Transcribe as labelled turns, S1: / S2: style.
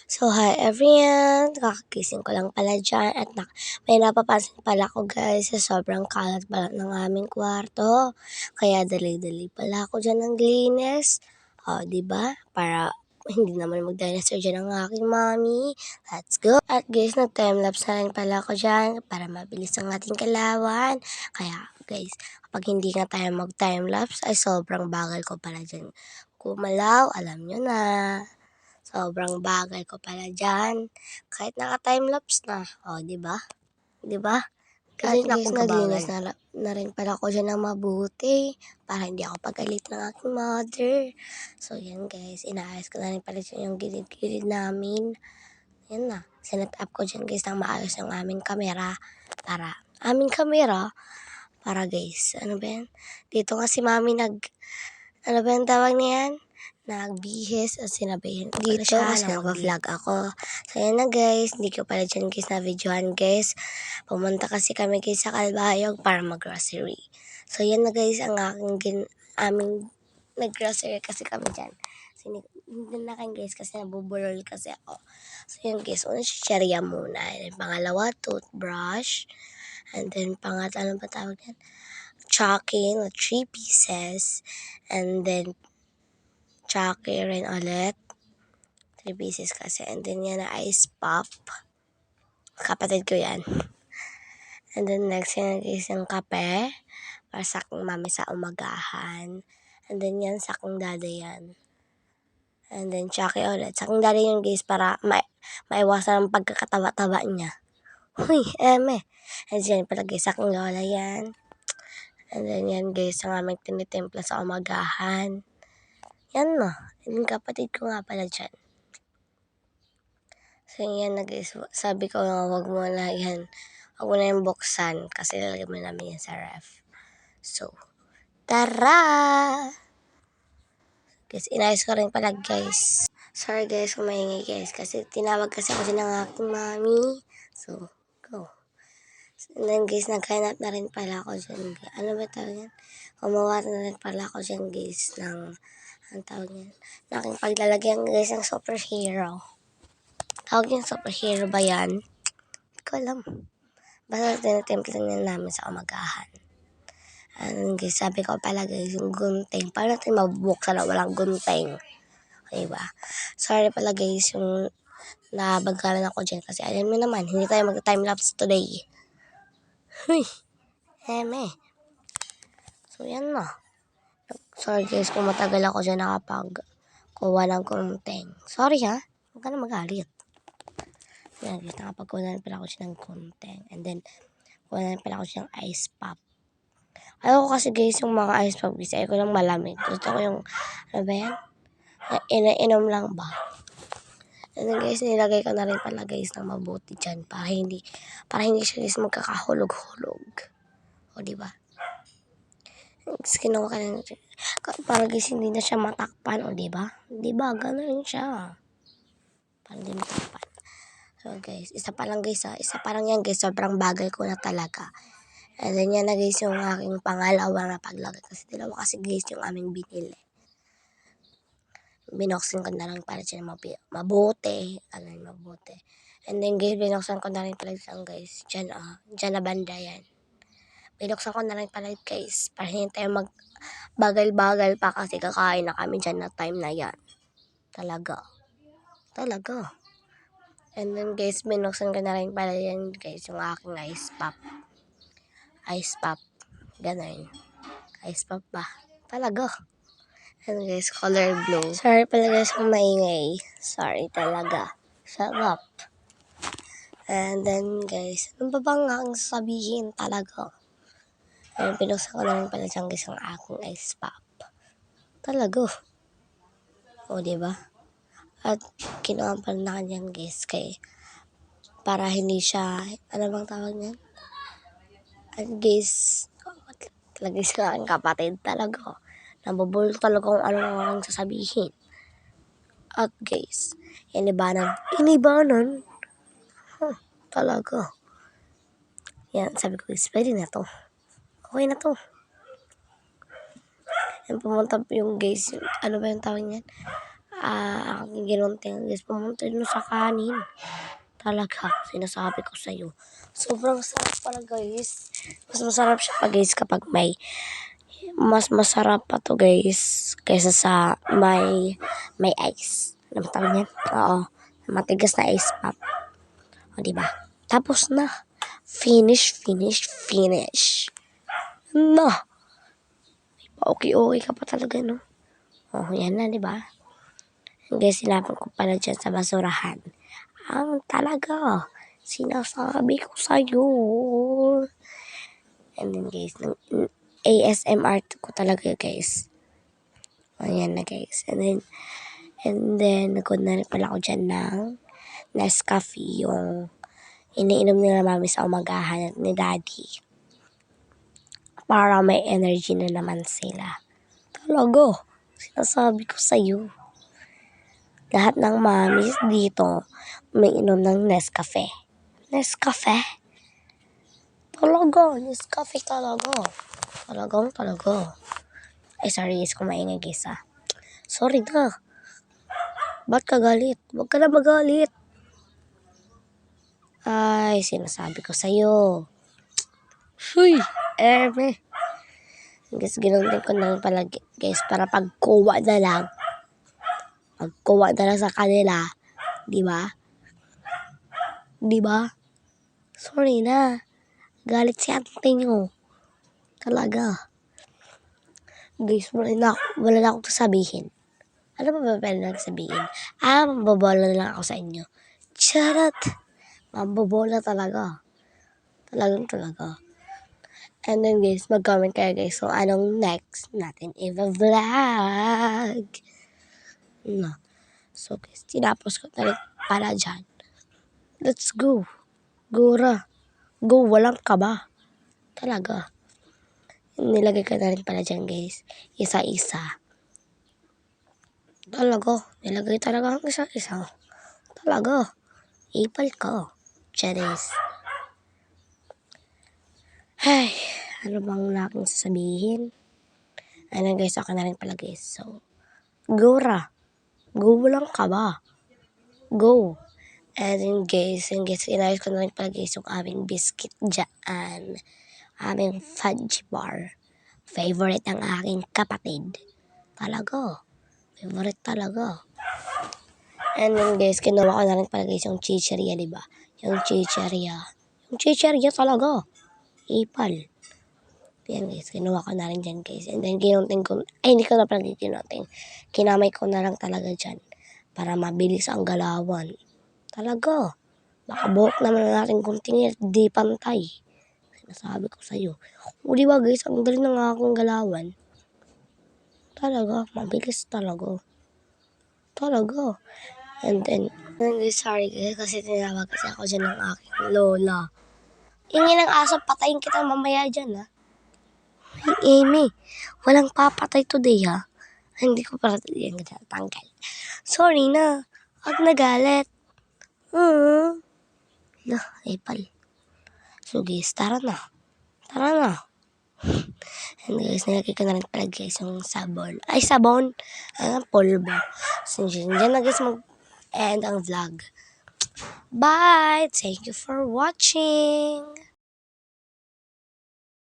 S1: So, hi everyone! Kakagising ko lang pala dyan at may napapansin pala ko guys sa sobrang kalat pala ng aming kwarto. Kaya dali-dali pala ako dyan ng linis. O, diba? Para hindi naman mag-dinosaur dyan ang aking mommy. Let's go! At guys, nag-timelapse na rin pala ako dyan para mabilis ang ating kalawan. Kaya guys, kapag hindi nga tayo mag-timelapse ay sobrang bagal ko pala dyan kumalaw. Alam nyo na. Sobrang bagal ko pala dyan. Kahit naka-timelapse na. O, diba? Diba? Kasi guys, naglinis na rin pala ako dyan ng mabuti para hindi ako pagalit ng aking mother. So, yan guys. Inaayos ko na rin pala dyan yung gilid-gilid namin. Yan na. Sinet up ko dyan guys ng maayos yung aming kamera. Para guys, ano ba yan? Dito nga si mami ano ba yung tawag niyan? Nagbihis at sinabihin ko pala siya kasi nag-vlog ako. So, yan na guys. Hindi ko pala dyan guys na videohan guys. Pumunta kasi kami guys sa Calbayog para mag-grocery. So, yan na guys ang aming nag-grocery kasi kami dyan. So, hindi na kayo guys kasi nabubulol kasi ako. So, yan guys. Una, chicheria muna. And then, pangalawa, toothbrush. And then, ano ba tawag yan? Chocolate na 3 pieces. And then, chocolate rin ulit. 3 pieces kasi. And then yan na ice pop. Kapatid ko yan. And then next yan guys yung kape. Para sa aking mami sa umagahan. And then yan sa aking dada yan. And then chocolate ulit. Sa aking dada yun guys para maiwasan ang pagkakataba-taba niya. Huy, eme. And then pala guys sa aking lola yan. And then yan guys ang aming tinitimpla sa umagahan. Yan na. Yung kapatid ko nga pala dyan. So yan na guys. Sabi ko nga wag mo na yan. Wag mo na yung buksan. Kasi lalagay mo namin yan sa ref. So, tara! Guys, inayos ko rin pala guys. Sorry guys kung maingay guys. Kasi tinawag kasi ako dyan ng aking mami. So, go. And then guys, naghanap na rin pala ako dyan. Ano ba tawag yan? Gumawa na rin pala ako dyan guys ng ang tawag yan. Na aking paglalagyan guys ng superhero. Tawag yung superhero ba yan? Hindi ko alam. Basta tinitemple lang namin sa umagahan. And guys, sabi ko pala guys, yung gunting. Paano natin mabubuksan na walang gunting? Diba? Sorry pala guys, yung nabagalan ako dyan. Kasi alam mo naman, hindi tayo mag-timelapse today. Huy! Eme. So yan na. Sorry guys kung matagal ako dyan nakapag-kuha ng gunting. Sorry ha. Huwag ka na magalit. Yan guys, nakapagkuha na pala ako siya ng gunting. And then, kuha na pala ako siya ng ice pop. Ayaw ko kasi guys yung mga ice pop guys. Ayaw ko lang malamig. Gusto ko yung, ano ba yan? Inom lang ba? And then guys, nilagay ko na rin pala guys ng mabuti dyan. Para hindi siya guys magkakahulog-hulog. O diba? Kinuha ka na para guys hindi na siya matakpan. O diba? Diba? Ganun siya. Para hindi matakpan. So guys, isa pa lang yan guys, sobrang bagal ko na talaga. And then yan na guys yung aking pangalawa na paglagay. Kasi dalawa kasi guys yung aming binili. Binoksin ko na lang para siya mabuti. Mabuti. And then guys, binoksan ko na rin pala siyang guys. Diyan na banda yan. Binoksan ko na rin pala guys. Para hindi tayo bagal-bagal pa kasi kakain na kami dyan na time na yan. Talaga. And then guys, binuksan ko na rin pala yan guys, yung aking ice pop. Ganun. Ice pop ba? Talaga. And guys, color blue. Sorry pala guys kung maingay. Sorry talaga. Shut up. And then guys, ano ba bang aking sasabihin talaga? And binuksan ko na rin pala dyan guys, yung aking ice pop. Talaga. O diba? At kinuha pa na kanyan guys para hindi siya, ano bang tawag niyan? At guys, talaga sa aking kapatid talaga. Nabubulol talaga kung ano ang sasabihin. At guys, inibanan. Talaga. Yan, sabi ko guys, pwede na to. Okay na to. Yan, pumunta yung guys, ano ba yung tawag niyan? aking ginunting guys, pumunta dun sa kanin. Talaga, sinasabi ko sa'yo. Sobrang sarap pala guys. Mas masarap siya pa guys kapag mas masarap pa to guys kaysa sa may ice. Alam mo tawag yan? Oo. Matigas na ice pop. O diba? Tapos na. Finish. No. Okay ka pa talaga, no? Oh, yan na, diba? Guys, sinapon ko pala dyan sa basurahan. Talaga, sinasabi ko sa'yo. And then guys, ASMR ko talaga guys. Ayan na guys. And then nagod na rin pala ako dyan ng Nescafe, yung iniinom nila mami sa umagahan ni daddy. Para may energy na naman sila. Talaga, sinasabi ko sa'yo. Lahat ng mamis dito may inom ng Nescafe. Nescafe? Talaga, Nescafe talaga. Talaga. Ay, sorry guys, kung maingay guys Sorry na. Ba't ka galit? Huwag ka na magalit. Ay, sinasabi ko sa'yo. Huy, eme. Guys, ginunting ko na pala guys para pagkuha na lang sa kanila. Diba? Sorry na. Galit si ate nyo. Talaga. Guys, wala na akong sabihin. Ano ba pwede lang sabihin? Mabobola na lang ako sa inyo. Charot! Mabobola talaga. Talaga. And then guys, mag-comment kayo guys kung anong next natin i-vlog. No. So guys, tinapos ko na rin para dyan. Let's go. Go, walang kaba. Talaga. Nilagay ko na rin pala dyan guys. Isa-isa. Talaga. Nilagay talaga ang isa-isa. Talaga. Ipal ko. Charis. Ay, ano bang naking sasabihin? Ano guys, ako na rin pala guys. So, go walang kaba. Go. And then guys, inayos ko na rin pala guys yung aming biscuit dyan. Aming fudge bar. Favorite ang aking kapatid. Talaga. Favorite talaga. And then guys, kinuha ko na rin pala guys yung chicheria, diba? Yung chicheria talaga. Ipal. Yan guys, kinuha ko na rin dyan guys. And then ginunting ko, hindi ko na pala ginunting. Kinamay ko na lang talaga dyan. Para mabilis ang galawan. Talaga. Baka buhok naman natin kunting di pantay. Sinasabi ko sa'yo. O diba guys, ang dali na nga akong galawan. Talaga, mabilis talaga. And then guys, sorry guys, kasi tinawag kasi ako dyan ng aking lola. Ingin ng aso, patayin kita mamaya dyan Hey Amy, walang papatay today Hindi ko para yan tanggal. Sorry na, at nagalit. Ipal. So guys, tara na. And guys, nilagay ko na rin pala guys yung sabon. Polvo. So dyan na guys mag-end ang vlog. Bye! Thank you for watching!